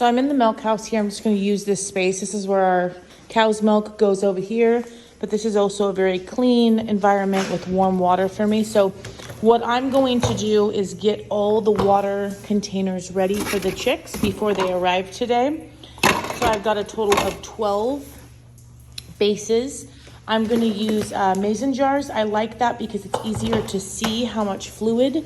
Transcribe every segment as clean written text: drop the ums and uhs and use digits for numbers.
So I'm in the milk house here. I'm just going to use this space. This is where our cow's milk goes over here. But this is also a very clean environment with warm water for me. So what I'm going to do is get all the water containers ready for the chicks before they arrive today. So I've got a total of 12 bases. I'm going to use mason jars. I like that because it's easier to see how much fluid.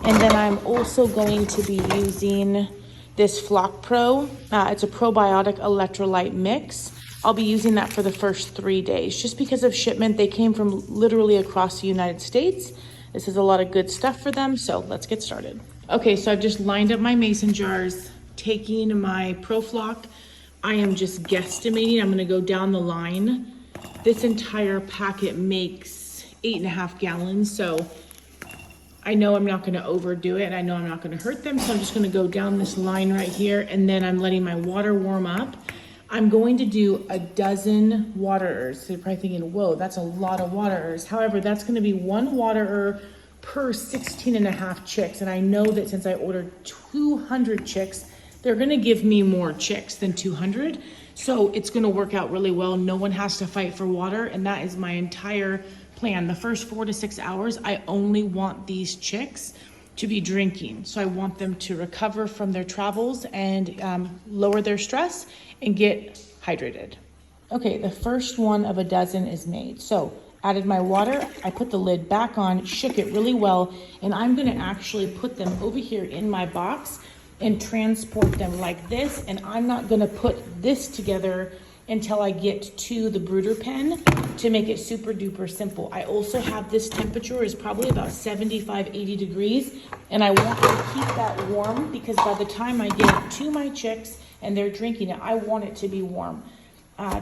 And then I'm also going to be using this Flock Pro. It's a probiotic electrolyte mix. I'll be using that for the first 3 days just because of shipment. They came from literally across the United States. This is a lot of good stuff for them. So let's get started. Okay, so I've just lined up my mason jars, taking my Pro Flock. I am just guesstimating. I'm going to go down the line. This entire packet makes 8.5 gallons. So I know I'm not going to overdo it, and I know I'm not going to hurt them. So I'm just going to go down this line right here, and then I'm letting my water warm up. I'm going to do 12 waterers. So you're probably thinking, whoa, that's a lot of waterers. However, that's going to be 1 waterer per 16.5 chicks. And I know that since I ordered 200 chicks, they're going to give me more chicks than 200. So it's going to work out really well. No one has to fight for water. And that is my entire plan. The first 4 to 6 hours, I only want these chicks to be drinking. So I want them to recover from their travels and lower their stress and get hydrated. Okay, the first one of 12 is made. So added my water, I put the lid back on, shook it really well, and I'm gonna actually put them over here in my box and transport them like this. And I'm not gonna put this together until I get to the brooder pen to make it super duper simple. I also have this temperature is probably about 75, 80 degrees. And I want to keep that warm because by the time I get it to my chicks and they're drinking it, I want it to be warm.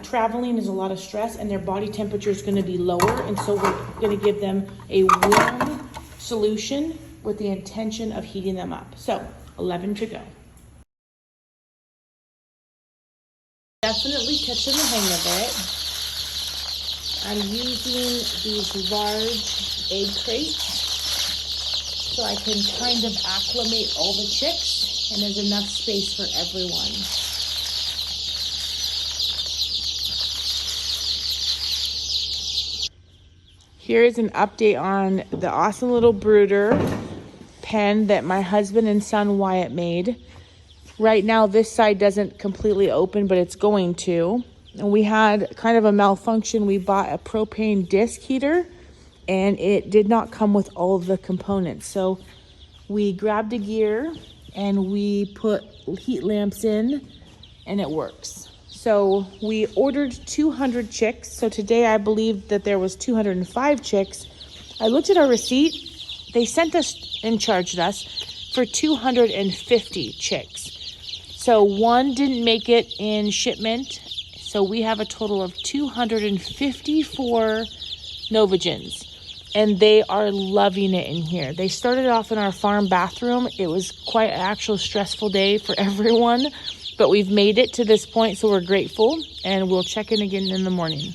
Traveling is a lot of stress and their body temperature is gonna be lower. And so we're gonna give them a warm solution with the intention of heating them up. So 11 to go. Definitely catching the hang of it. I'm using these large egg crates so I can kind of acclimate all the chicks, and there's enough space for everyone. Here is an update on the awesome little brooder pen that my husband and son Wyatt made. Right now, this side doesn't completely open, but it's going to. And we had kind of a malfunction. We bought a propane disc heater, and it did not come with all of the components. So we grabbed a gear, and we put heat lamps in, and it works. So we ordered 200 chicks. So today, I believe that there was 205 chicks. I looked at our receipt. They sent us and charged us for 250 chicks. So one didn't make it in shipment. So we have a total of 254 Novogens, and they are loving it in here. They started off in our farm bathroom. It was quite an actual stressful day for everyone, but we've made it to this point, so we're grateful, and we'll check in again in the morning.